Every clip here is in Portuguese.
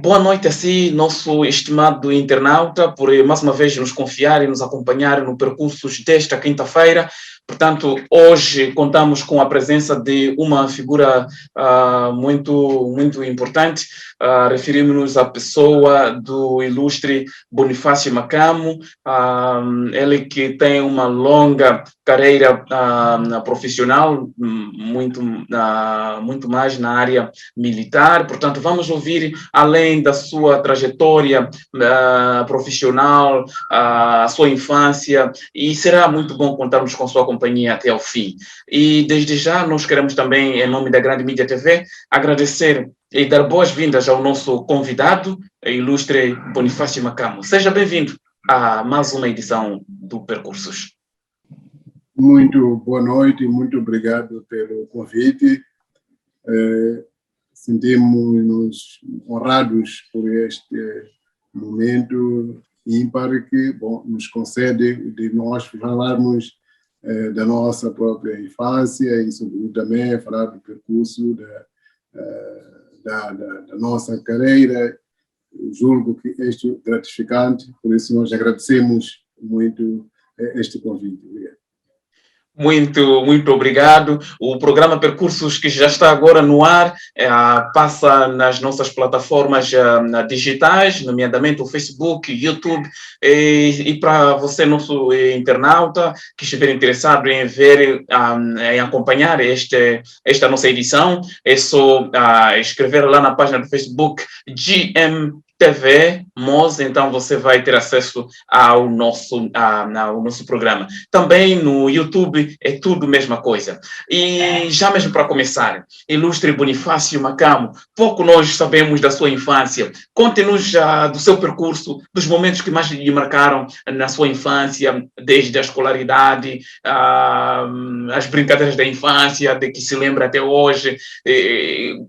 Boa noite a si, nosso estimado internauta, por mais uma vez nos confiar e nos acompanhar no percurso desta quinta-feira. Portanto, hoje contamos com a presença de uma figura muito importante. Referimos-nos à pessoa do ilustre Bonifácio Macamo, ele que tem uma longa carreira profissional, muito mais na área militar. Portanto, vamos ouvir, além da sua trajetória profissional, a sua infância, e será muito bom contarmos com sua companhia até ao fim. E desde já nós queremos também, em nome da Grande Mídia TV, agradecer e dar boas-vindas ao nosso convidado, ilustre Bonifácio Macamo. Seja bem-vindo a mais uma edição do Percursos. Muito boa noite e muito obrigado pelo convite. Sentimos-nos honrados por este momento ímpar que nos concede de nós falarmos da nossa própria infância e, sobretudo, também falar do percurso da nossa carreira. Julgo que isto é gratificante, por isso nós agradecemos muito este convite. Obrigado. Muito obrigado. O programa Percursos, que já está agora no ar, passa nas nossas plataformas digitais, nomeadamente o Facebook, YouTube, e para você, nosso internauta, que estiver interessado em ver, em acompanhar esta nossa edição, é só escrever lá na página do Facebook GMTV Moz, então você vai ter acesso ao nosso programa. Também no YouTube é tudo a mesma coisa. E já mesmo para começar, ilustre Bonifácio Macamo, pouco nós sabemos da sua infância. Conte-nos do seu percurso, dos momentos que mais lhe marcaram na sua infância, desde a escolaridade, as brincadeiras da infância, de que se lembra até hoje.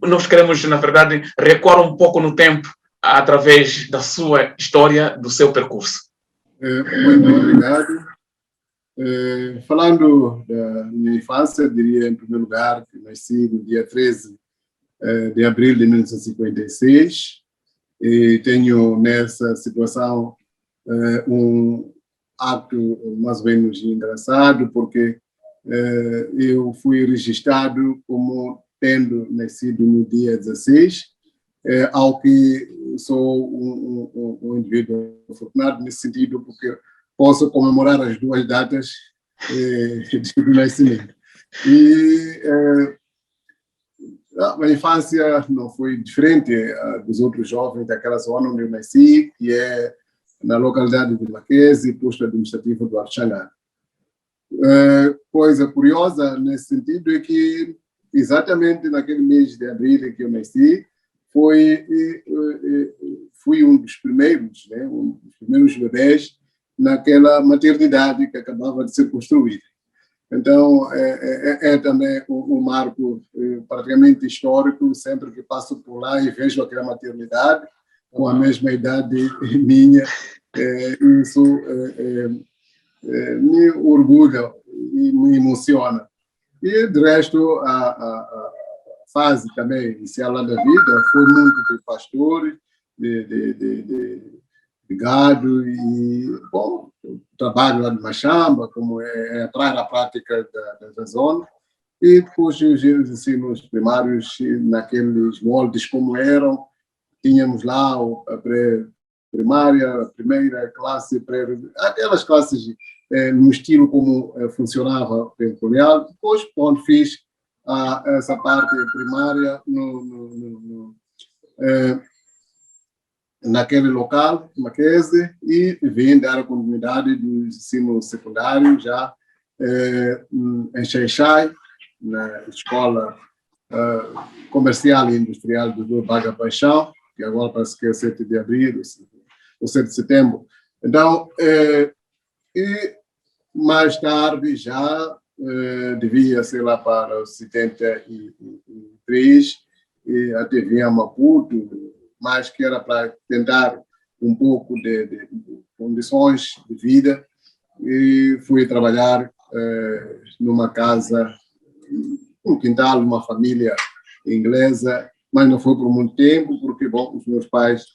Nós queremos, na verdade, recuar um pouco no tempo, através da sua história, do seu percurso. Muito obrigado. Falando da minha infância, diria em primeiro lugar que nasci no dia 13 de abril de 1956 e tenho nessa situação um ato mais ou menos engraçado, porque eu fui registrado como tendo nascido no dia 16, ao que sou um indivíduo afortunado nesse sentido, porque posso comemorar as duas datas de nascimento. E a infância não foi diferente dos outros jovens daquela zona onde eu nasci, que é na localidade de Laquese, posto administrativo do Arxangá. Coisa curiosa nesse sentido é que exatamente naquele mês de abril em que eu nasci, fui um dos primeiros, um dos primeiros bebés naquela maternidade que acabava de ser construída. Então, é também um marco praticamente histórico, sempre que passo por lá e vejo aquela maternidade com a mesma idade minha, isso me orgulha e me emociona. E, de resto, a fase também inicial lá da vida foi muito de pastores, de gado e, bom, trabalho lá de Machamba, como é a prática da zona, e depois os ensinos primários naqueles moldes como eram. Tínhamos lá a pré-primária, a primeira classe, aquelas classes no estilo como funcionava o colonial. Depois, quando fiz essa parte primária naquele local, Maquese, e vim dar a continuidade do ensino secundário já em Xaixai, na Escola Comercial e Industrial do Dr. Baga Paixão, que agora parece que é 7 de abril, ou 7 de setembro. Então, e mais tarde já devia ser lá para os 73, e até vinha a Maputo, mas que era para tentar um pouco de condições de vida, e fui trabalhar numa casa, um quintal, uma família inglesa, mas não foi por muito tempo, porque, bom, os meus pais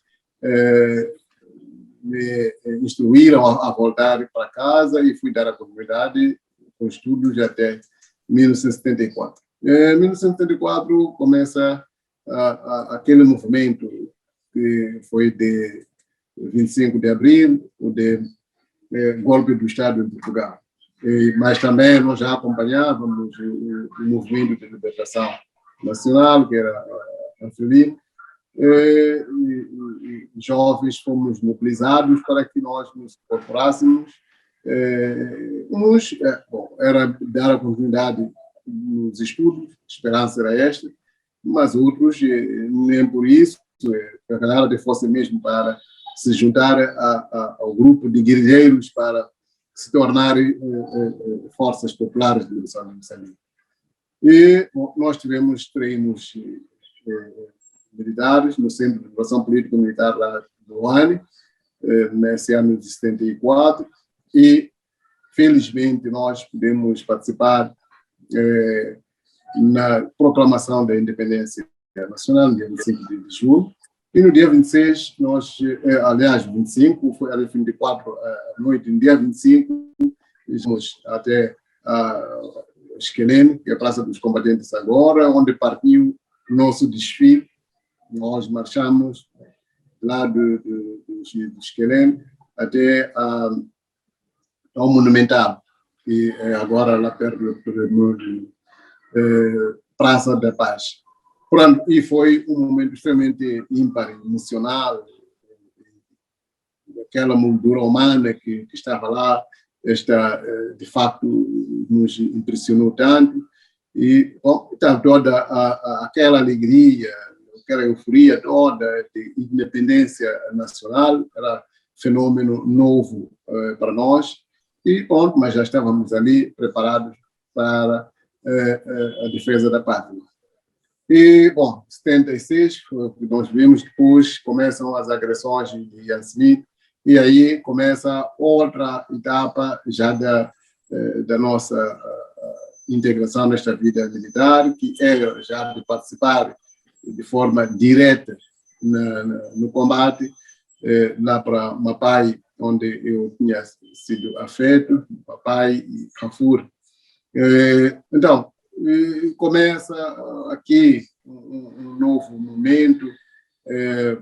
me instruíram a voltar para casa e fui dar a continuidade com estudos até 1974. Em 1974 começa aquele movimento que foi de 25 de abril, o de golpe do Estado em Portugal. Mas também nós já acompanhávamos o movimento de libertação nacional, que era a FLIM, e jovens fomos mobilizados para que nós nos incorporássemos. Era dar a continuidade nos estudos, a esperança era esta, mas outros, nem por isso, prepararam de força mesmo para se juntar ao grupo de guerrilheiros para se tornarem forças populares de libertação de Moçambique. E nós tivemos treinos militares no Centro de Educação Política Militar lá do Luane, nesse ano de 74, e felizmente nós pudemos participar na proclamação da independência nacional, no dia 25 de julho, e no dia 26, aliás, 25, foi às 24 à noite, no dia 25, fomos até Esquelene, que é a Praça dos Combatentes agora, onde partiu o nosso desfile. Nós marchamos lá do Esquelene até ao Monumental, que é agora lá perto do Praça da Paz. Pronto, e foi um momento extremamente ímpar, emocional, aquela moldura humana que estava lá, de facto nos impressionou tanto, e bom, então, toda aquela alegria, aquela euforia toda de independência nacional, era fenômeno novo para nós, e bom, mas já estávamos ali preparados para a defesa da pátria. E, bom, 76, nós vimos, depois começam as agressões de Ian Smith, e aí começa outra etapa já da nossa integração nesta vida militar, que era já de participar de forma direta no combate, lá para Mapai, onde eu tinha sido afeto, Mapai e Kafur. Então, começa aqui um novo momento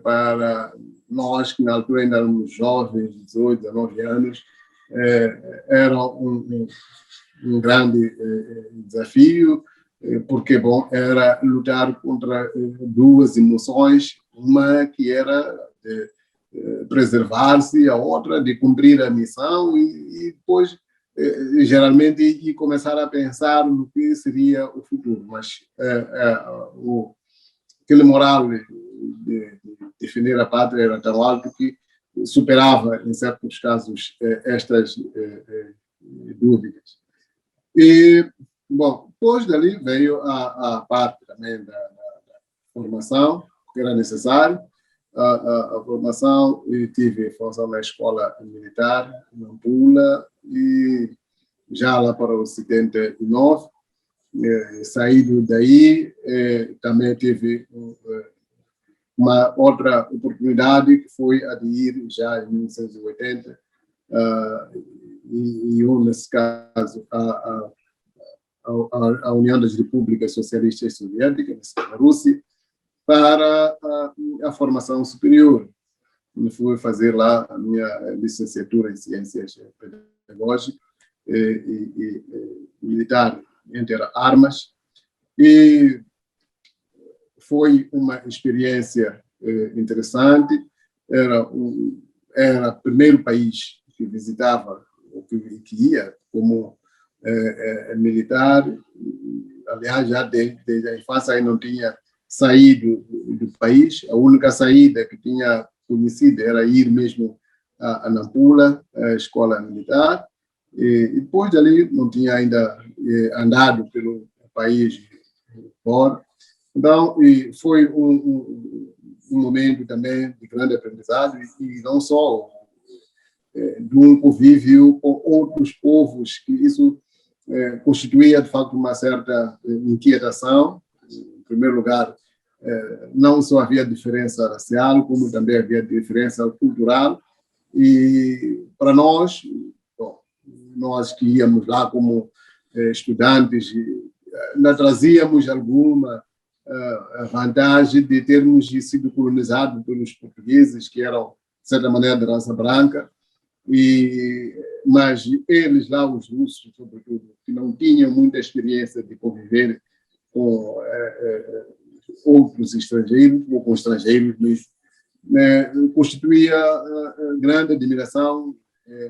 para nós, que na altura ainda éramos jovens, 18, 19 anos, era um grande desafio, porque, bom, era lutar contra duas emoções, uma que era de preservar-se, a outra de cumprir a missão e depois geralmente e começar a pensar no que seria o futuro, mas aquele moral de defender a pátria era tão alto que superava, em certos casos, estas dúvidas. E, bom, depois dali veio a parte também da formação, que era necessário. A formação, eu tive formação na escola militar, em Nampula, e já lá para os 79, saído daí, também tive uma outra oportunidade, que foi a de ir já em 1980, e nesse caso, a União das Repúblicas Socialistas Soviéticas, na Rússia, para a formação superior. Eu fui fazer lá a minha licenciatura em Ciências Pedagógicas e militar, entre armas, e foi uma experiência interessante. Era o primeiro país que visitava, ou que ia como militar. Aliás, já desde a infância aí não tinha saído do país. A única saída que tinha conhecido era ir mesmo a Nampula, a escola militar, e depois dali não tinha ainda andado pelo país fora. Então, foi um momento também de grande aprendizado, e não só de um convívio com outros povos, que isso constituía, de facto, uma certa inquietação. Em primeiro lugar, não só havia diferença racial, como também havia diferença cultural. E para nós, bom, nós que íamos lá como estudantes, nós trazíamos alguma vantagem de termos sido colonizados pelos portugueses, que eram, de certa maneira, de raça branca, mas eles lá, os russos, sobretudo, que não tinham muita experiência de conviver com outros estrangeiros, ou com estrangeiros mesmo, constituía grande admiração,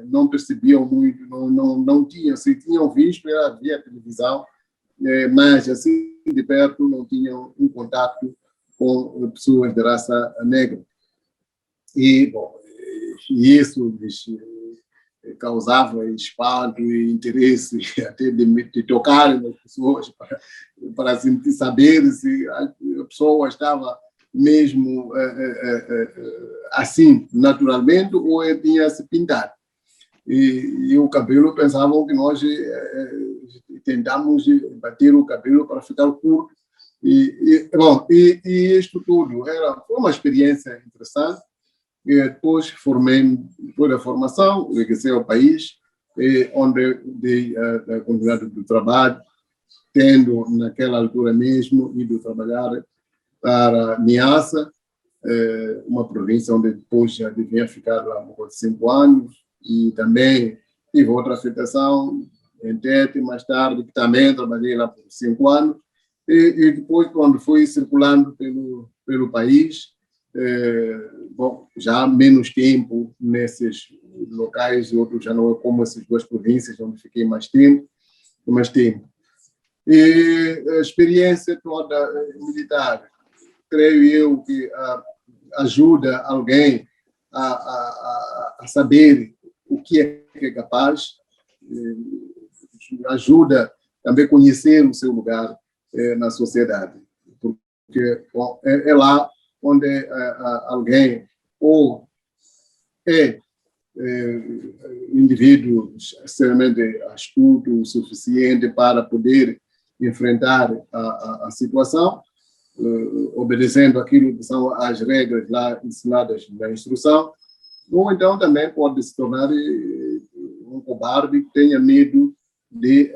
não percebiam muito, não tinham, se tinham visto, era via televisão, mas assim de perto não tinham um contato com pessoas de raça negra. E, bom, isso lhes causava espanto e interesse até de tocar nas pessoas para saber se a pessoa estava mesmo assim, naturalmente, ou tinha se pintado. E o cabelo, pensavam que nós tentamos bater o cabelo para ficar curto. Bom, isto tudo foi uma experiência interessante. Depois depois da formação, regressei ao país, onde dei a continuidade do trabalho, tendo naquela altura mesmo ido trabalhar para Niassa, uma província onde depois já devia ficar lá por 5 anos, e também tive outra afetação em Tete, mais tarde, que também trabalhei lá por 5 anos, e depois, quando fui circulando pelo país, bom, já menos tempo nesses locais, outros já não é como essas 2 províncias, onde fiquei mais tempo. E a experiência toda militar, creio eu que ajuda alguém a saber o que é capaz, ajuda também a conhecer o seu lugar na sociedade, porque bom, é lá onde alguém ou é indivíduo extremamente astuto o suficiente para poder enfrentar a situação, obedecendo aquilo que são as regras lá ensinadas na instrução, ou então também pode se tornar um cobarde que tenha medo de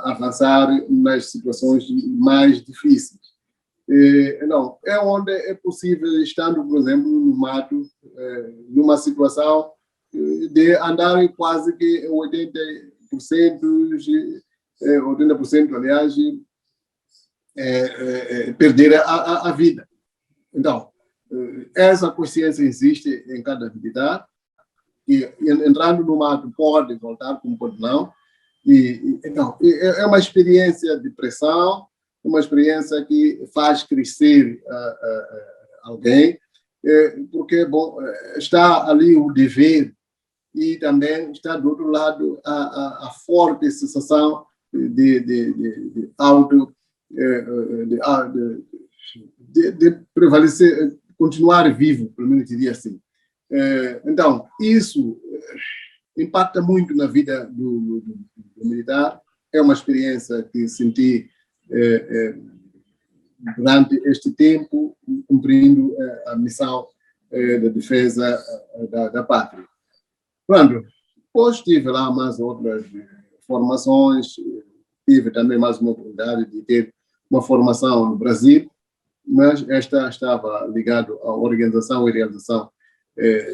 avançar nas situações mais difíceis. Não, é onde é possível, estando, por exemplo, no mato, numa situação de andar quase que 80%, aliás, perder a vida. Então, essa consciência existe em cada militar, e entrando no mato pode voltar, como pode não. Então, é uma experiência de pressão, uma experiência que faz crescer alguém, porque bom, está ali o dever e também está do outro lado a forte sensação de prevalecer, continuar vivo, pelo menos diria assim. Então, isso impacta muito na vida do militar. É uma experiência que senti durante este tempo, cumprindo a missão da defesa da pátria. Pronto, depois tive lá mais outras formações, tive também mais uma oportunidade de ter uma formação no Brasil, mas esta estava ligada à organização e realização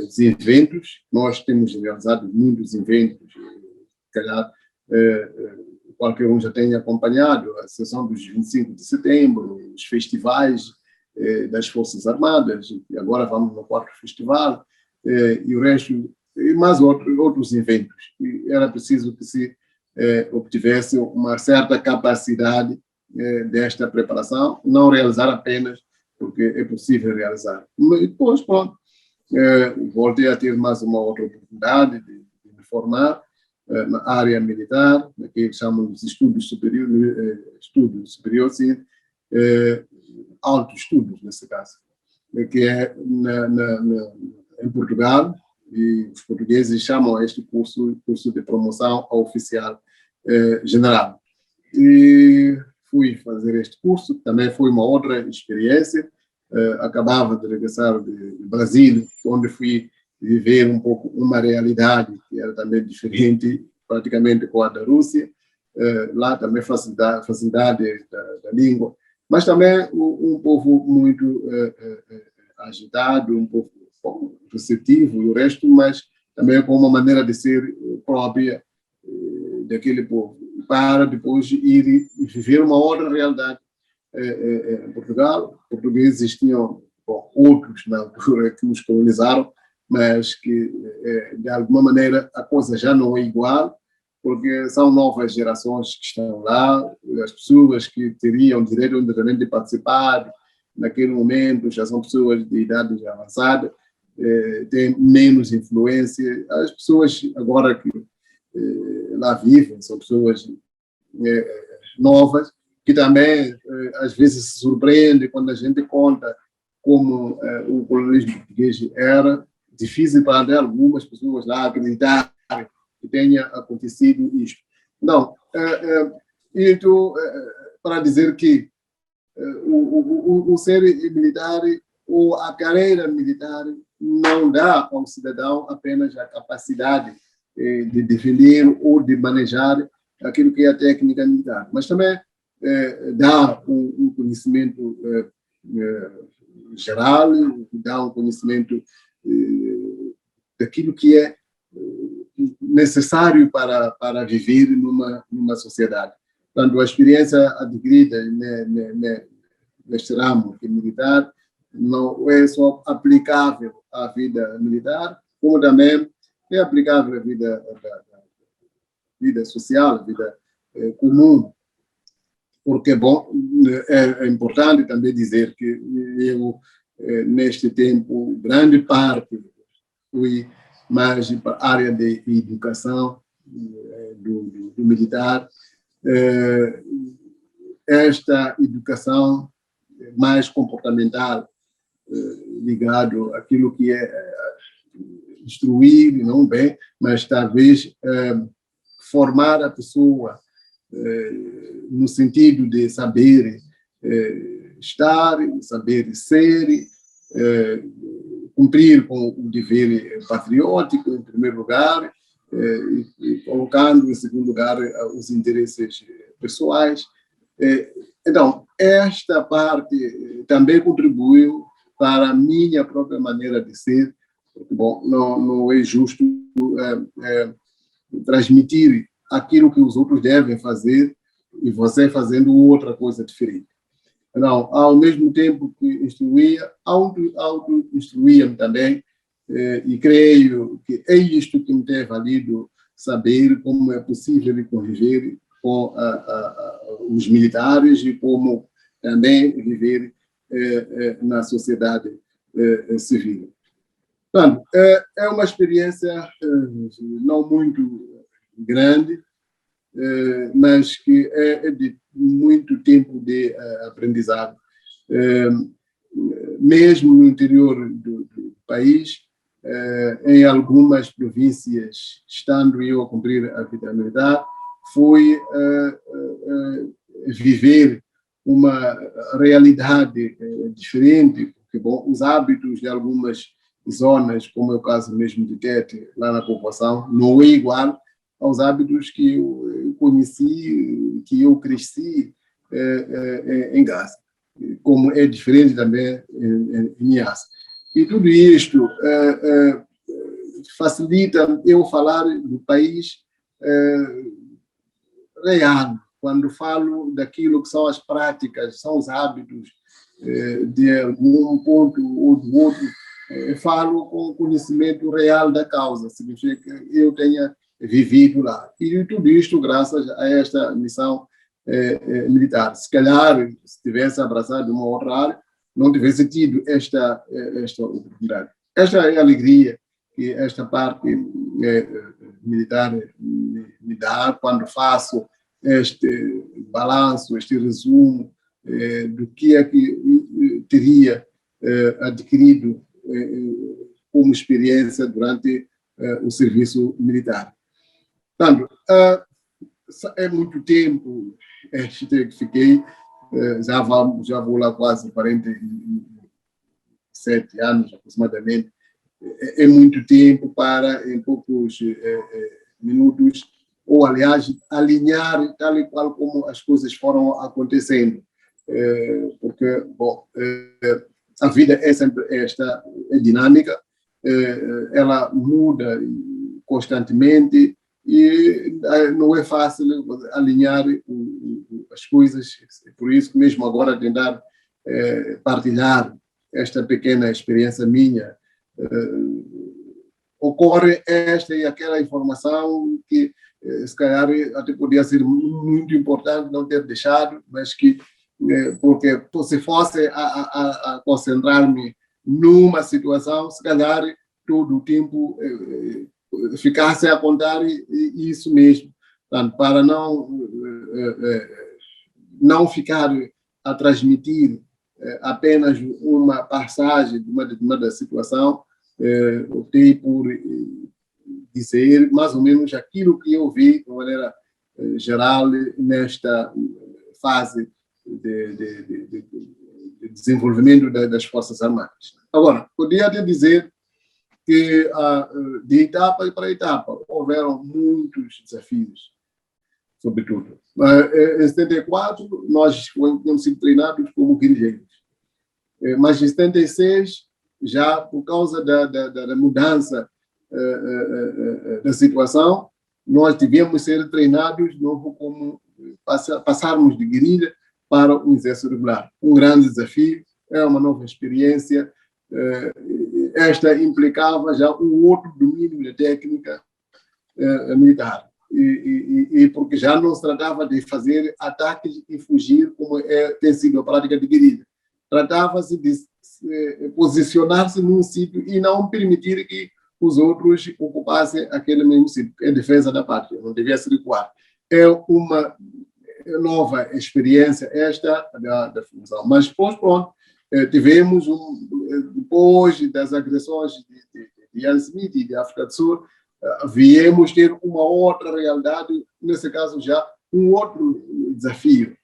dos eventos. Nós temos realizado muitos eventos, calhar qualquer um já tenha acompanhado a sessão dos 25 de setembro, os festivais das Forças Armadas, e agora vamos no 4º festival, e o resto, e mais outros eventos. E era preciso que se obtivesse uma certa capacidade desta preparação, não realizar apenas porque é possível realizar. Mas depois, pronto, voltei a ter mais uma outra oportunidade de me formar na área militar, que chamam de estudos superiores, altos estudos, nesse caso, que é em Portugal, e os portugueses chamam este curso de promoção a oficial general. E fui fazer este curso, também foi uma outra experiência, acabava de regressar de Brasília, onde fui viver um pouco uma realidade que era também diferente, praticamente com a da Rússia. Lá também facilidade da língua, mas também um povo muito agitado, um povo receptivo e o resto, mas também com uma maneira de ser própria daquele povo, para depois ir e viver uma outra realidade. Em Portugal, portugueses tinham outros na altura que nos colonizaram, mas que de alguma maneira a coisa já não é igual, porque são novas gerações que estão lá, as pessoas que teriam direito independente de participar naquele momento já são pessoas de idade já avançada, têm menos influência. As pessoas agora que lá vivem são pessoas novas, que também às vezes se surpreende quando a gente conta como o colonialismo português era difícil para algumas pessoas lá acreditarem que tenha acontecido isto. Não, então, para dizer que o ser militar ou a carreira militar não dá ao cidadão apenas a capacidade de defender ou de manejar aquilo que é a técnica militar, mas também dá um conhecimento geral, dá um conhecimento daquilo que é necessário para viver numa sociedade. Portanto, a experiência adquirida neste ramo militar não é só aplicável à vida militar, como também é aplicável à vida social, à vida comum. Porque, bom, é importante também dizer que eu, neste tempo, grande parte fui mais para a área de educação do militar. Esta educação mais comportamental, ligado àquilo que é instruir, não bem, mas talvez formar a pessoa no sentido de saber estar, saber ser, cumprir com o dever patriótico, em primeiro lugar, e colocando, em segundo lugar, os interesses pessoais. Então, esta parte também contribuiu para a minha própria maneira de ser. Bom, não é justo transmitir aquilo que os outros devem fazer e você fazendo outra coisa diferente. Não, ao mesmo tempo que instruía, auto-instruía-me também, e creio que é isto que me tem valido saber como é possível conviver com os militares e como também viver na sociedade civil. Portanto, é uma experiência não muito grande, mas que é de muito tempo de aprendizado. Mesmo no interior do país, em algumas províncias, estando eu a cumprir a vida militar, fui viver uma realidade diferente, porque, bom, os hábitos de algumas zonas, como é o caso mesmo de Tete, lá na população, não é igual aos hábitos que eu conheci, que eu cresci em Gaza, como é diferente também em Niassa. E tudo isto facilita eu falar do país real, quando falo daquilo que são as práticas, são os hábitos de algum ponto ou do outro, falo com conhecimento real da causa, significa que eu tenha vivido lá. E tudo isto graças a esta missão militar. Se calhar, se tivesse abraçado uma outra área, não tivesse tido esta oportunidade. Esta é a alegria que esta parte militar me dá quando faço este balanço, este resumo do que é que teria adquirido como experiência durante o serviço militar. Portanto, é muito tempo que fiquei, já vou lá quase 40 7 anos aproximadamente. É muito tempo para, em poucos minutos, ou, aliás, alinhar tal e qual como as coisas foram acontecendo. Porque, bom, a vida é sempre esta, é dinâmica, ela muda constantemente e não é fácil alinhar as coisas. Por isso, mesmo agora, tentar partilhar esta pequena experiência minha, ocorre esta e aquela informação que se calhar até podia ser muito importante não ter deixado, mas que, porque se fosse a concentrar-me numa situação, se calhar todo o tempo ficasse a contar isso mesmo. Portanto, para não ficar a transmitir apenas uma passagem de uma determinada situação, optei por dizer mais ou menos aquilo que eu vi de maneira geral nesta fase de desenvolvimento das Forças Armadas. Agora, podia até dizer que de etapa para etapa houveram muitos desafios, sobretudo. Em 74, nós tínhamos sido treinados como guerrilheiros. Mas em 76, já por causa da mudança da situação, nós tivemos ser treinados novo como passarmos de guerrilha para o exército regular. Um grande desafio, é uma nova experiência. Esta implicava já um outro domínio da técnica militar. E porque já não se tratava de fazer ataques e fugir como tem sido a prática de guerrilha. Tratava-se de posicionar-se num sítio e não permitir que os outros ocupassem aquele mesmo sítio. É defesa da pátria, não devia se recuar. É uma nova experiência esta da função. Mas depois, pronto, tivemos, depois das agressões de Ian Smith e de África do Sul, viemos ter uma outra realidade, nesse caso já um outro desafio,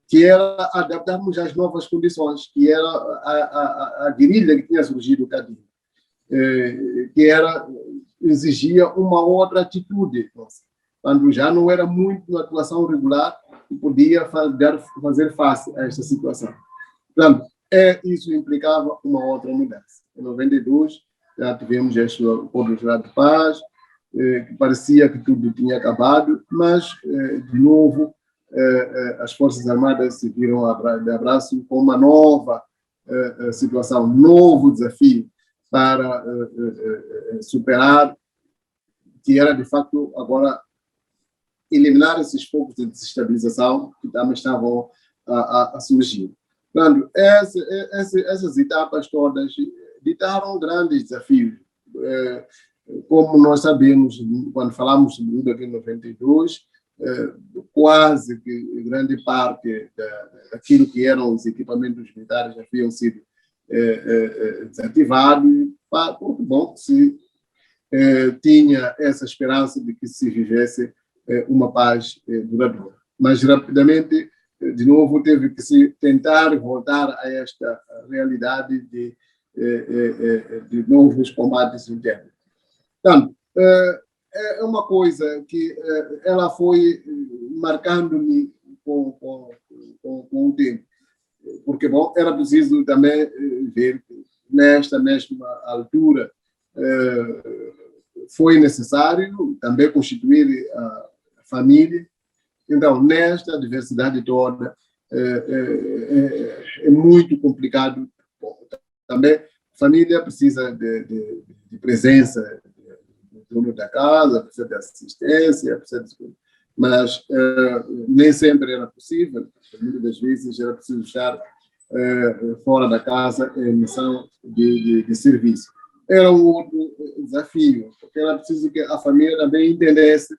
que era adaptarmos às novas condições, que era a guerrilha que tinha surgido cadinho, que exigia uma outra atitude. Quando já não era muito uma atuação regular, que podia fazer face a esta situação. Portanto, isso implicava uma outra mudança. Em 92, já tivemos este acordo de paz, que parecia que tudo tinha acabado, mas, de novo, as Forças Armadas se viram de abraço com uma nova situação, um novo desafio para superar, que era, de facto, agora eliminar esses focos de desestabilização que também estavam a surgir. Portanto, essas etapas todas ditaram grandes desafios. Como nós sabemos, quando falamos de luta em 92, quase que grande parte daquilo que eram os equipamentos militares já haviam sido desativados, porque, bom, se tinha essa esperança de que se vivesse uma paz duradoura. Mas, rapidamente, de novo, teve que se tentar voltar a esta realidade de novos combates internos. Portanto, é uma coisa que ela foi marcando-me com o tempo, porque, bom, era preciso também ver que nesta mesma altura foi necessário também constituir a família. Então, nesta diversidade toda, é muito complicado. Bom, também a família precisa de presença do dono da casa, precisa de assistência, precisa de... mas nem sempre era possível. Muitas das vezes era preciso estar fora da casa em missão de serviço. Era um outro desafio, porque era preciso que a família também entendesse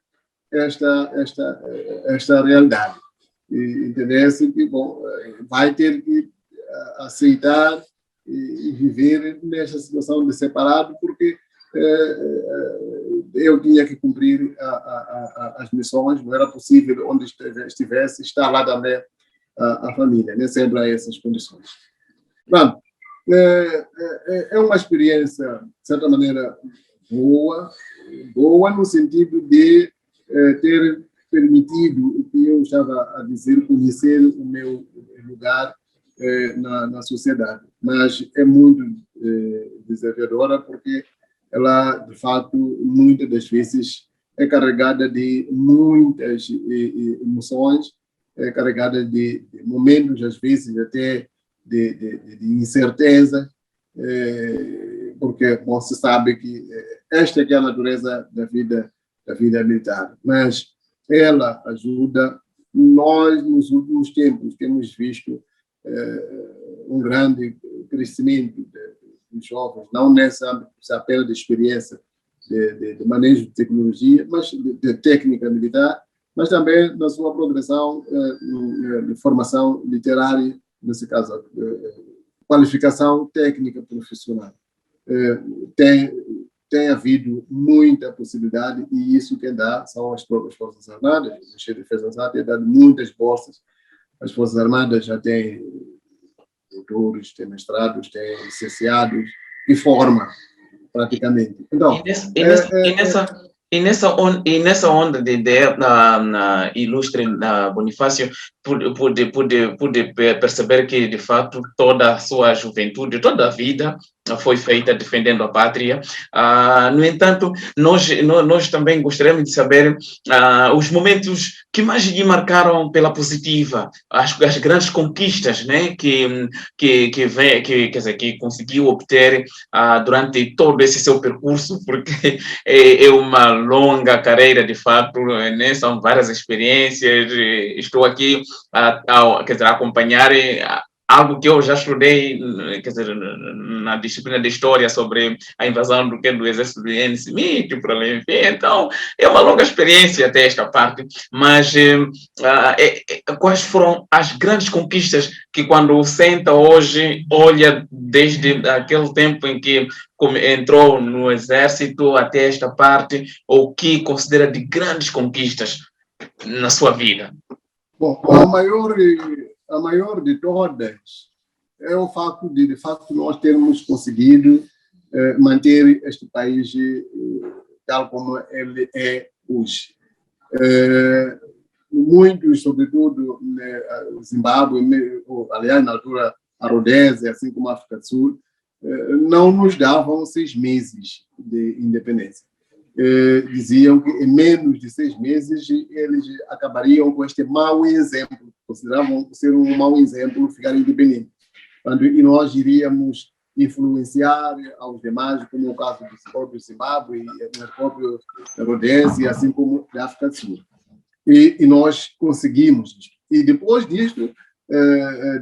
esta realidade. E entendesse que, bom, vai ter que aceitar e viver nesta situação de separado, porque eu tinha que cumprir as missões, não era possível, onde estivesse, estar lá também a família, nem sempre há essas condições. Pronto, É uma experiência, de certa maneira, boa no sentido de ter permitido, o que eu estava a dizer, conhecer o meu lugar na sociedade. Mas é muito desafiadora porque ela, de fato, muitas das vezes é carregada de muitas emoções, é carregada de momentos, às vezes, até de incerteza, porque bom, se sabe que esta é a natureza da vida militar. Mas ela ajuda. Nós, nos últimos tempos, temos visto um grande crescimento dos jovens, não nessa âmbito apenas de experiência de manejo de tecnologia, mas de técnica militar, mas também na sua progressão de formação literária, nesse caso, qualificação técnica profissional. Tem havido muita possibilidade, e isso quem dá são as próprias Forças Armadas. O Ministério da Defesa Nacional tem dado muitas bolsas. As Forças Armadas já têm doutores, têm mestrados, têm licenciados, e forma, praticamente. Então, e nessa onda de ilustre Bonifácio, pude perceber que, de fato, toda a sua juventude, toda a vida foi feita defendendo a pátria. No entanto, nós também gostaríamos de saber os momentos que mais lhe marcaram pela positiva, as grandes conquistas, né, que conseguiu obter durante todo esse seu percurso, porque é uma longa carreira, de fato, né? São várias experiências. Estou aqui a acompanhar algo que eu já estudei, quer dizer, na disciplina de História, sobre a invasão do exército de Ian Smith, por ali. Então, é uma longa experiência até esta parte, mas quais foram as grandes conquistas que, quando senta hoje, olha desde aquele tempo em que entrou no exército até esta parte, ou que considera de grandes conquistas na sua vida? Bom, a maior de todas é o fato de fato, nós termos conseguido manter este país tal como ele é hoje. Muitos, sobretudo, Zimbábue, aliás, na altura, a Rodésia, assim como a África do Sul, não nos davam 6 meses de independência. Diziam que em menos de 6 meses eles acabariam com este mau exemplo, consideravam ser um mau exemplo ficar independente. E nós iríamos influenciar aos demais, como o caso do próprio Zimbábue, do próprio Rodésia, assim como da África do Sul. E nós conseguimos. E depois disto,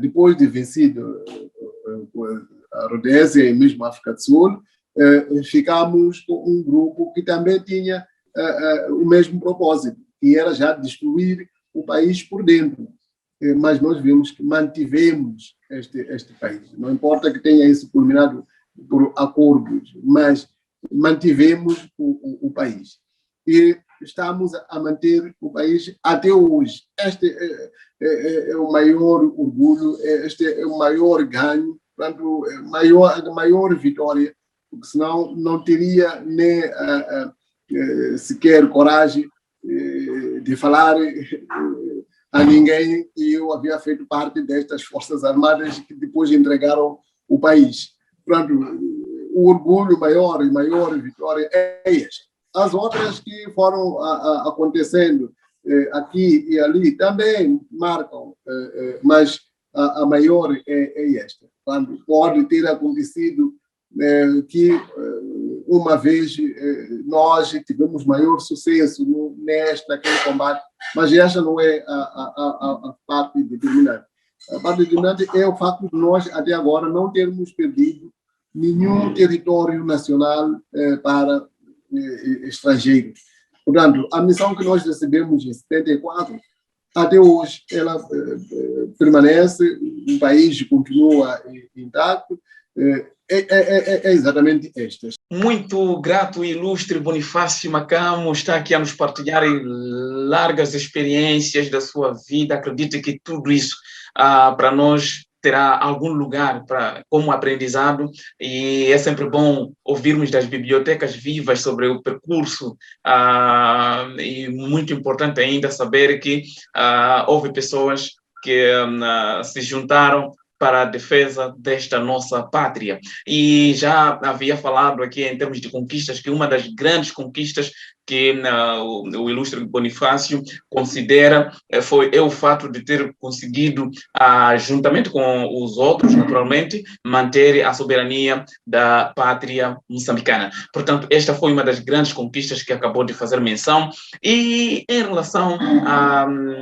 depois de vencido a Rodésia e mesmo a África do Sul, ficamos com um grupo que também tinha o mesmo propósito, que era já destruir o país por dentro. Mas nós vimos que mantivemos este país. Não importa que tenha isso culminado por acordos, mas mantivemos o país. E estamos a manter o país até hoje. Este é o maior orgulho, este é o maior ganho, portanto, a maior vitória, porque senão não teria nem sequer coragem de falar a ninguém que eu havia feito parte destas Forças Armadas que depois entregaram o país. Portanto, o orgulho maior e maior vitória é este. As outras que foram acontecendo aqui e ali também marcam, mas a maior é esta. Quando pode ter acontecido que uma vez nós tivemos maior sucesso naquele combate, mas esta não é a parte determinante. A parte determinante é o facto de nós, até agora, não termos perdido nenhum território nacional para estrangeiros. Portanto, a missão que nós recebemos em 74, até hoje, ela permanece, o país continua intacto. É exatamente estas. Muito grato e ilustre Bonifácio Macamo, está aqui a nos partilhar largas experiências da sua vida. Acredito que tudo isso para nós terá algum lugar como aprendizado, e é sempre bom ouvirmos das bibliotecas vivas sobre o percurso, e muito importante ainda saber que houve pessoas que se juntaram para a defesa desta nossa pátria. E já havia falado aqui, em termos de conquistas, que uma das grandes conquistas que o ilustre Bonifácio considera é o fato de ter conseguido, juntamente com os outros, naturalmente, manter a soberania da pátria moçambicana. Portanto, esta foi uma das grandes conquistas que acabou de fazer menção. E em relação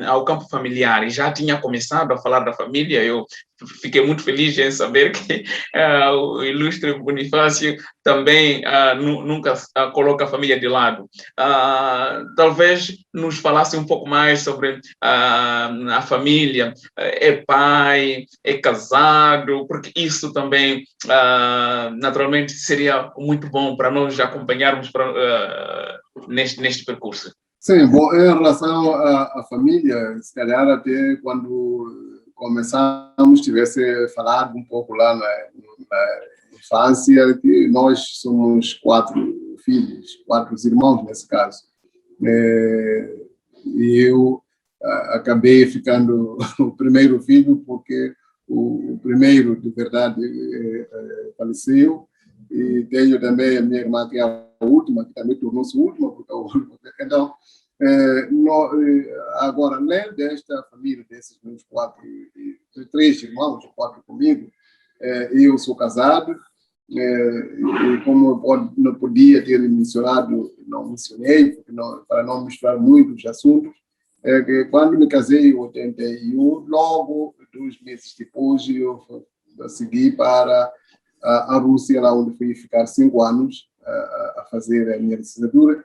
ao campo familiar, e já tinha começado a falar da família, eu fiquei muito feliz em saber que o ilustre Bonifácio também nunca coloca a família de lado. Talvez nos falasse um pouco mais sobre a família. É pai, é casado, porque isso também, naturalmente, seria muito bom para nós acompanharmos neste percurso. Sim, bom, em relação à família, se calhar até quando começamos, tivesse falado um pouco lá na infância, que nós somos 4 filhos, 4 irmãos nesse caso. E eu acabei ficando o primeiro filho, porque o primeiro, de verdade, faleceu. E tenho também a minha irmã, que é a última, que também tornou-se última, porque é a última. Então, agora, além desta família, desses meus 3 irmãos, 4 comigo, eu sou casado, e como eu não podia ter mencionado, não mencionei, para não misturar muitos assuntos, que quando me casei em 81, logo 2 meses depois, eu segui para a Rússia, lá onde fui ficar 5 anos a fazer a minha licenciatura.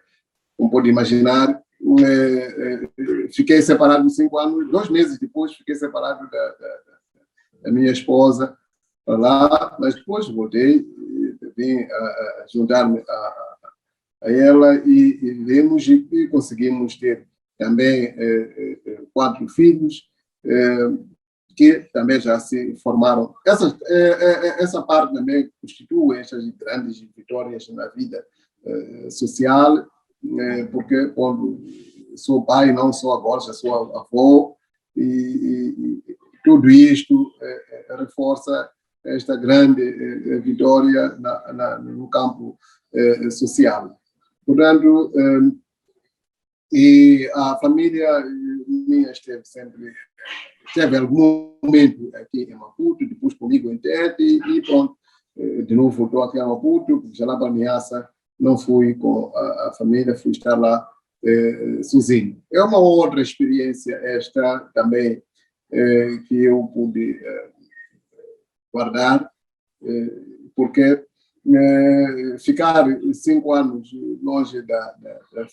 Como pode imaginar, fiquei separado 5 anos, 2 meses depois fiquei separado da minha esposa para lá, mas depois voltei, vim juntar-me a ela e vimos e conseguimos ter também 4 filhos, que também já se formaram. Essa parte também constitui essas grandes vitórias na vida social, porque quando sou pai, não sou agora, já sou avô, e tudo isto reforça esta grande vitória no campo social. Portanto, e a família minha teve algum momento aqui em Maputo, depois comigo em Tete, e pronto, de novo voltou aqui a Maputo, porque já lá para Niassa não fui com a família, fui estar lá sozinho. É uma outra experiência esta também, que eu pude guardar, porque ficar 5 anos longe da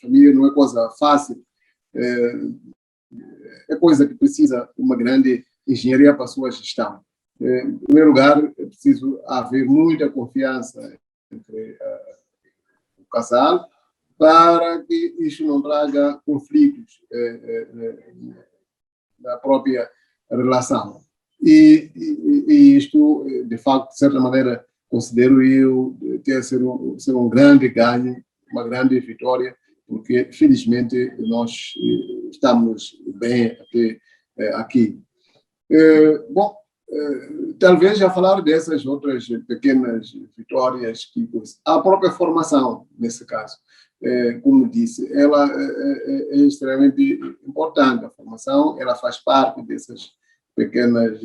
família não é coisa fácil, é coisa que precisa de uma grande engenharia para a sua gestão. Em primeiro lugar, é preciso haver muita confiança entre o casal para que isso não traga conflitos na própria relação. E isto, de facto, de certa maneira, considero eu ser um grande ganho, uma grande vitória, porque, felizmente, nós estamos bem até aqui. Bom, talvez já falar dessas outras pequenas vitórias, que a própria formação, nesse caso, como disse, ela é extremamente importante. A formação, ela faz parte dessas pequenas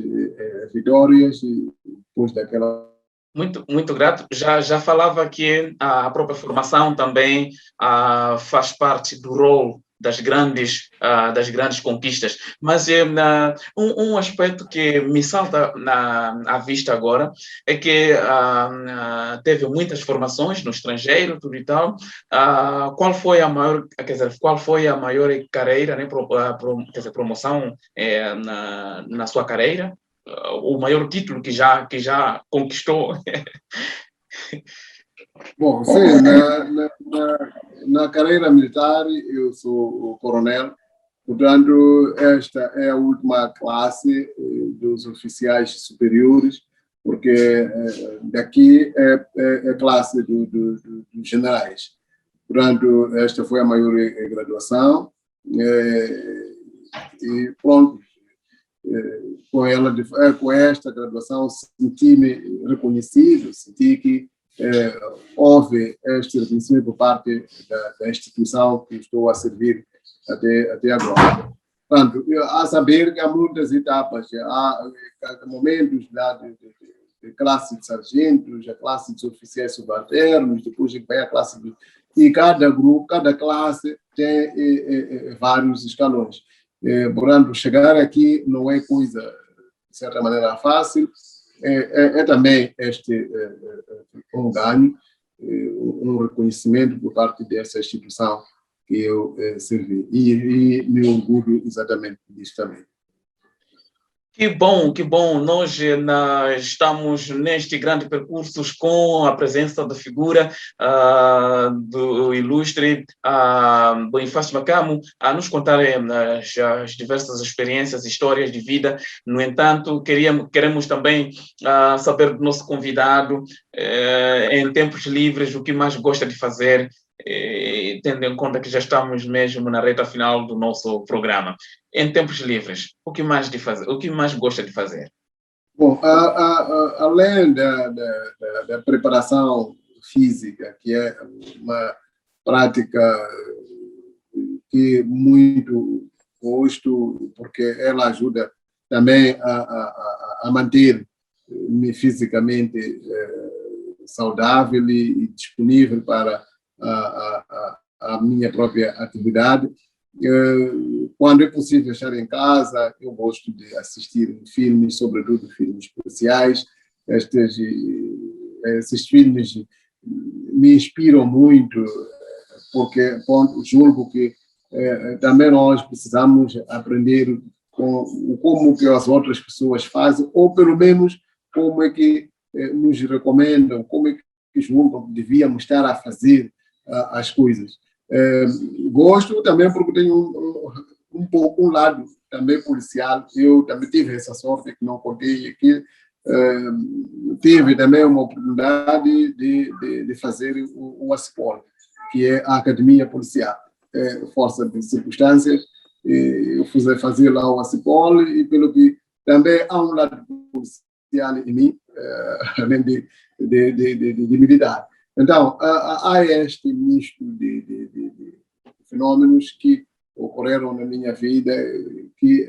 vitórias, e depois daquela... Muito, muito grato. Já falava que a própria formação também faz parte do rol das grandes conquistas. Mas um aspecto que me salta à vista agora é que teve muitas formações no estrangeiro, tudo e tal. Qual foi a maior carreira, né, promoção na sua carreira? O maior título que já conquistou? Bom, sim, na carreira militar eu sou coronel, Portanto, esta é a última classe dos oficiais superiores, porque daqui é a classe dos generais. Portanto, esta foi a maior graduação. E pronto, com esta graduação, senti-me reconhecido, senti que houve este reconhecimento por parte da instituição que estou a servir até agora. Portanto, a saber que há muitas etapas, há momentos de classe de sargentos, a classe de oficiais subalternos, depois vem a classe de... E cada grupo, cada classe tem vários escalões. Portanto, chegar aqui não é coisa, de certa maneira, fácil. É também um ganho, um reconhecimento por parte dessa instituição que eu servi. E me orgulho exatamente disso também. Que bom, que bom. Nós estamos neste grande percurso com a presença da figura do ilustre Bonifácio Macamo a nos contar as diversas experiências, histórias de vida. No entanto, queremos também saber do nosso convidado, em tempos livres, o que mais gosta de fazer, tendo em conta que já estamos mesmo na reta final do nosso programa. Em tempos livres, o que mais gosta de fazer? Bom, além da preparação física, que é uma prática que muito gosto, porque ela ajuda também a manter-me fisicamente saudável e disponível para a minha própria atividade. Quando é possível estar em casa, eu gosto de assistir filmes, sobretudo filmes policiais. Esses filmes me inspiram muito, porque julgo que também nós precisamos aprender como que as outras pessoas fazem, ou pelo menos como é que nos recomendam, como é que julgam que devíamos estar a fazer as coisas. Gosto também porque tenho um lado também policial. Eu também tive essa sorte que não contei aqui. Tive também uma oportunidade de fazer o ASPOL, que é a Academia Policial. Força de circunstâncias, eu fui fazer lá o ASPOL e pelo que também há um lado policial em mim, além de militar. Então, há este misto de fenômenos que ocorreram na minha vida, que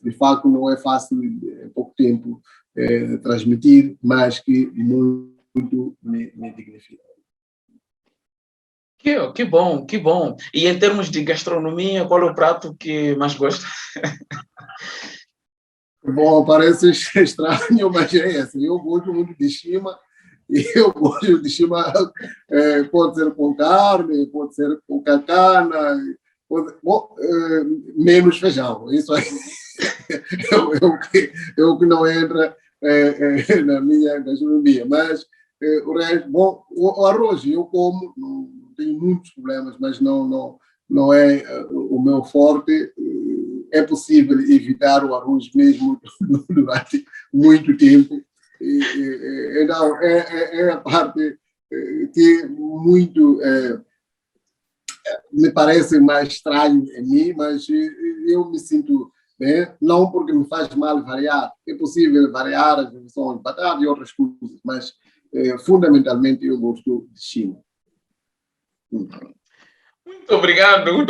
de fato não é fácil em pouco tempo transmitir, mas que muito me dignifica. Que bom, que bom. E em termos de gastronomia, qual é o prato que mais gosta? Bom, parece estranho, mas é essa. Eu gosto muito de chima. Eu gosto de chima, pode ser com carne, pode ser com cacana, menos feijão. Isso aí é o que não entra na minha gastronomia. Mas o resto, bom, o arroz eu como, não tenho muitos problemas, mas não é o meu forte. É possível evitar o arroz mesmo durante muito tempo. Então, é a parte que muito me parece mais estranho em mim, mas eu me sinto bem, não porque me faz mal variar. É possível variar as versões de batata e outras coisas, mas fundamentalmente eu gosto de chima. Muito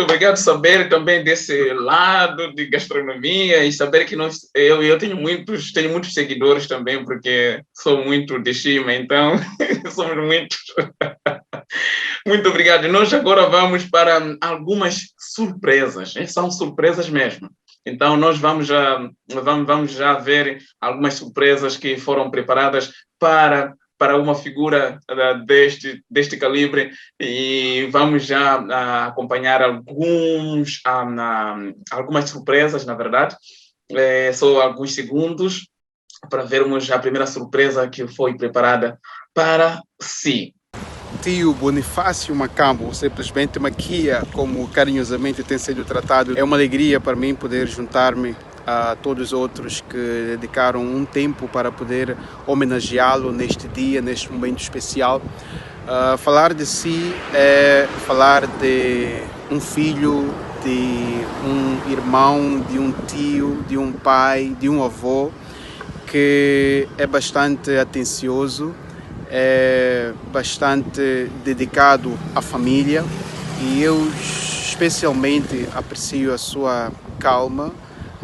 obrigado saber também desse lado de gastronomia e saber que eu tenho muitos seguidores também, porque sou muito de Chima, então somos muitos. Muito obrigado. Nós agora vamos para algumas surpresas, são surpresas mesmo. Então nós vamos já ver algumas surpresas que foram preparadas para uma figura deste calibre e vamos já acompanhar algumas surpresas, na verdade. Só alguns segundos para vermos a primeira surpresa que foi preparada para si. tio Bonifácio Macambo, ou simplesmente Maquia, como carinhosamente tem sido tratado. É uma alegria para mim poder juntar-me a todos os outros que dedicaram um tempo para poder homenageá-lo neste dia, neste momento especial. Falar de si é falar de um filho, de um irmão, de um tio, de um pai, de um avô, que é bastante atencioso, é bastante dedicado à família, e eu especialmente aprecio a sua calma,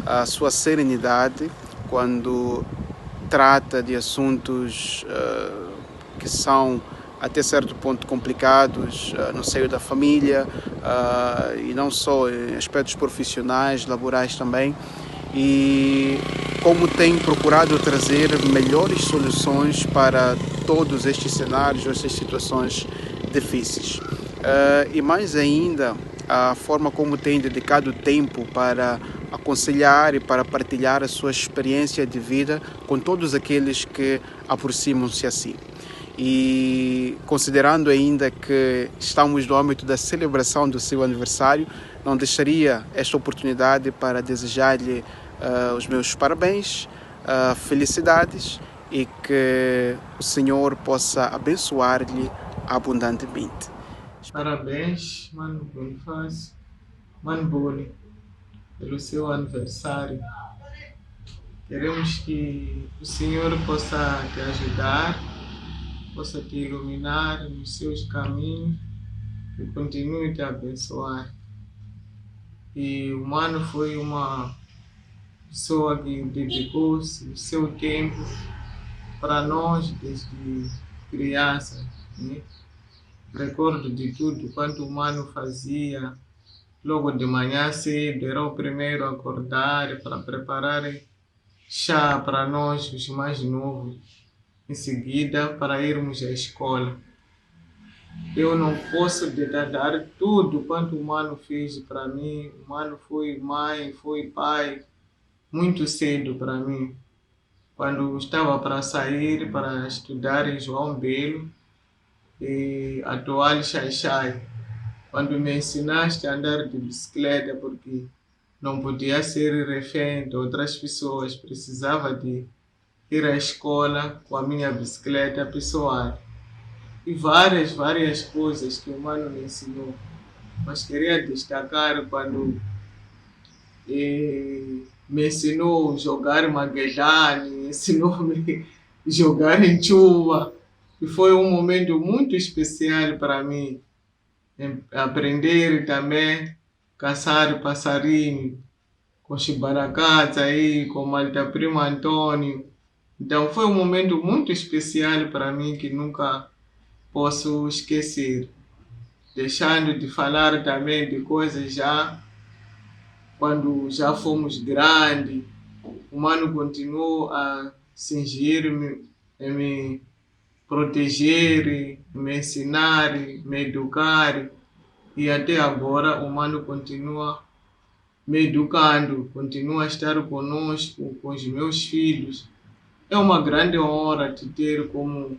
a sua serenidade quando trata de assuntos que são até certo ponto complicados no seio da família, e não só em aspectos profissionais, laborais também, e como tem procurado trazer melhores soluções para todos estes cenários, estas situações difíceis. E mais ainda, a forma como tem dedicado tempo para aconselhar e para partilhar a sua experiência de vida com todos aqueles que aproximam-se assim. E considerando ainda que estamos no âmbito da celebração do seu aniversário, não deixaria esta oportunidade para desejar-lhe os meus parabéns, felicidades, e que o Senhor possa abençoar-lhe abundantemente. Parabéns, Mano Bonifácio, Mano Boni, pelo seu aniversário. Queremos que o Senhor possa te ajudar, possa te iluminar nos seus caminhos e continue te abençoar. E o Mano foi uma pessoa que dedicou o seu tempo para nós desde criança, né? Recordo de tudo quanto o Mano fazia. Logo de manhã cedo, era o primeiro a acordar para preparar chá para nós, os mais novos. Em seguida, para irmos à escola. Eu não posso detalhar tudo quanto o Mano fez para mim. O Mano foi mãe, foi pai, muito cedo para mim. Quando estava para sair, para estudar em João Belo, e atual Xai-Xai, quando me ensinaste a andar de bicicleta, porque não podia ser refém de outras pessoas, precisava de ir à escola com a minha bicicleta pessoal. E várias coisas que o Mano me ensinou. Mas queria destacar quando me ensinou a jogar Maguejane, ensinou-me a jogar em chuva. E foi um momento muito especial para mim. Aprender também caçar passarinho com Chibaracata aí, com Malta Primo Antônio. Então foi um momento muito especial para mim que nunca posso esquecer. Deixando de falar também de coisas já, quando já fomos grandes, o Mano continuou a cingir-me, a me proteger, me ensinar, me educar. E até agora o Mano continua me educando, continua a estar conosco, com os meus filhos. É uma grande honra te ter como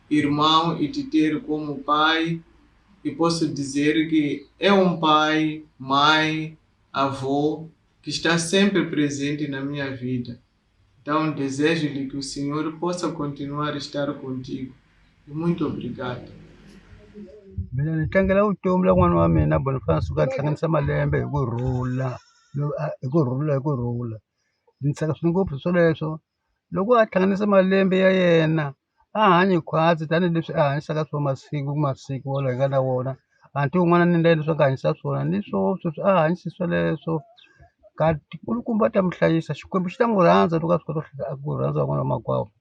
irmão e te ter como pai. E posso dizer que é um pai, mãe, avô, que está sempre presente na minha vida. Então desejo-lhe que o Senhor possa continuar a estar contigo. Muito obrigado. Mina ni tlangela vutomi la n'wana wa mina Boniface ku hlanganisa malembe hi kurhula ni tsaka swinene ngopfu swoleswo. Loko a hlanganisa malembe ya yena a hanye khwatsi tanihileswi a hanyisaka swona masiku wala hi nga na wona. Anti un'wana ni endla leswi a nga hanyisa swona ni sweswi a hanyisi sweleswo. Kulukumba ta mi hlayisa, Xikwembu xi ta n'wi rhandza loko a swi kota ku rhandza van'wana va makwavo.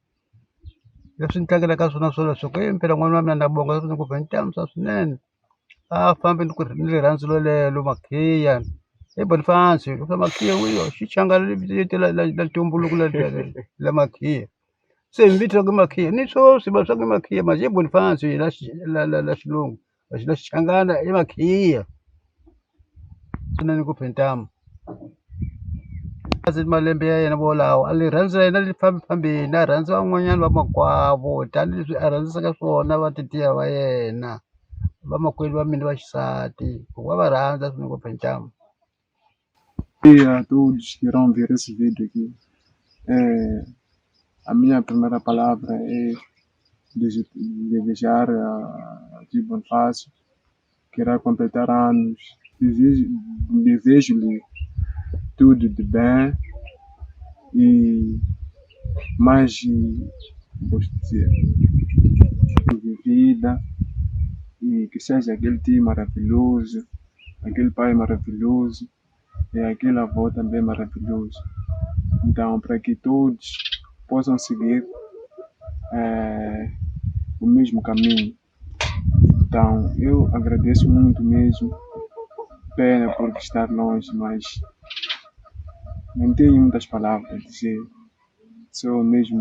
Leswi ni tlangelaka swona swoleswo impela n'wana wa mina na bonga ngopfu ni tamisa swinene. A fambi ni ni rirhandzu lolelo Makhiya. Boniface Makhiya wiyo xichangana leti la ntumbuluko la Makhiya. Se mi vitaka Makhiya ni sweswi va swa ku Makhiya manje Boniface la xilungu la xichangana i Makhiya. Swinene ngopfu ni tama. azi malembe ya yena volawo a li rhandza yena li fambi phambeni a rhandza van'wanyana va makwavo tanihileswi a rhandzisaka swona va titiya va yena vamakwenu va mina va xisati wa va rhandza swinene ngopfu ntamu. E a todos que irão ver esse vídeo aqui. A minha primeira palavra é desejar a Tio Bonifácio, que irá completar anos. Desejo-lhe tudo de bem e mais, posso dizer, de vida, e que seja aquele tio maravilhoso, aquele pai maravilhoso e aquele avô também maravilhoso. Então, para que todos possam seguir o mesmo caminho. Então, eu agradeço muito mesmo. Pena por estar longe, mas não tenho muitas palavras a dizer. Só mesmo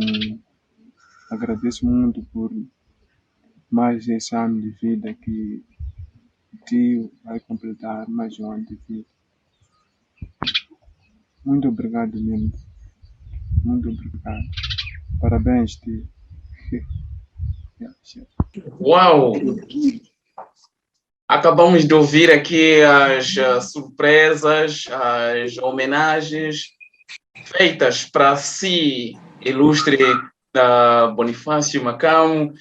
agradeço muito por mais esse ano de vida que o tio vai completar mais um ano de vida. Muito obrigado mesmo. Muito obrigado. Parabéns, tio. Uau! Acabamos de ouvir aqui as surpresas, as homenagens feitas para si, ilustre Bonifácio Macamo.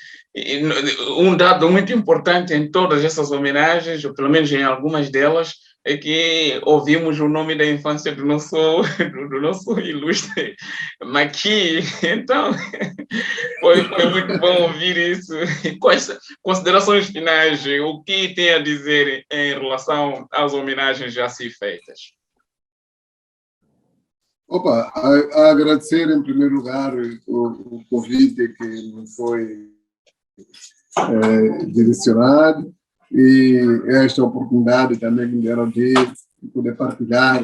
Um dado muito importante em todas essas homenagens, ou pelo menos em algumas delas, é que ouvimos o nome da infância do nosso ilustre Maqui. Então, foi muito bom ouvir isso. Quais considerações finais? O que tem a dizer em relação às homenagens já assim feitas? A agradecer em primeiro lugar o convite que me foi direcionado e esta oportunidade também que me deram de poder partilhar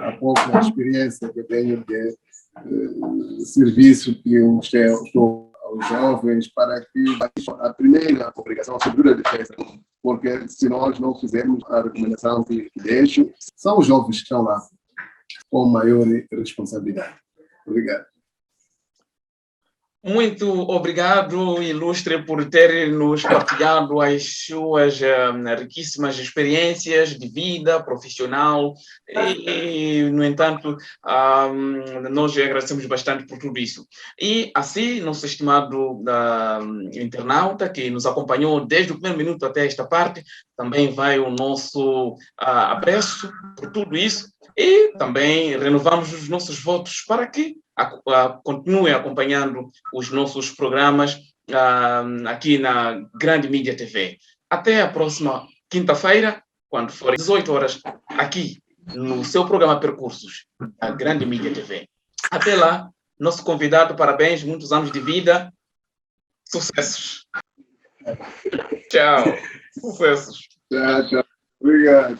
a pouca experiência que eu tenho de serviço que eu estou aos jovens para que a primeira obrigação, a segura defesa, porque se nós não fizermos a recomendação que deixo, são os jovens que estão lá com maior responsabilidade. Obrigado. Muito obrigado, ilustre, por ter nos partilhado as suas riquíssimas experiências de vida profissional e, no entanto, nós agradecemos bastante por tudo isso. E assim, nosso estimado internauta que nos acompanhou desde o primeiro minuto até esta parte, também vai o nosso apreço por tudo isso e também renovamos os nossos votos para que continue acompanhando os nossos programas aqui na Grande Mídia TV. Até a próxima quinta-feira, quando for 18 horas, aqui no seu programa Percursos, da Grande Mídia TV. Até lá, nosso convidado, parabéns, muitos anos de vida, sucessos. Tchau, sucessos. Tchau, tchau. Obrigado.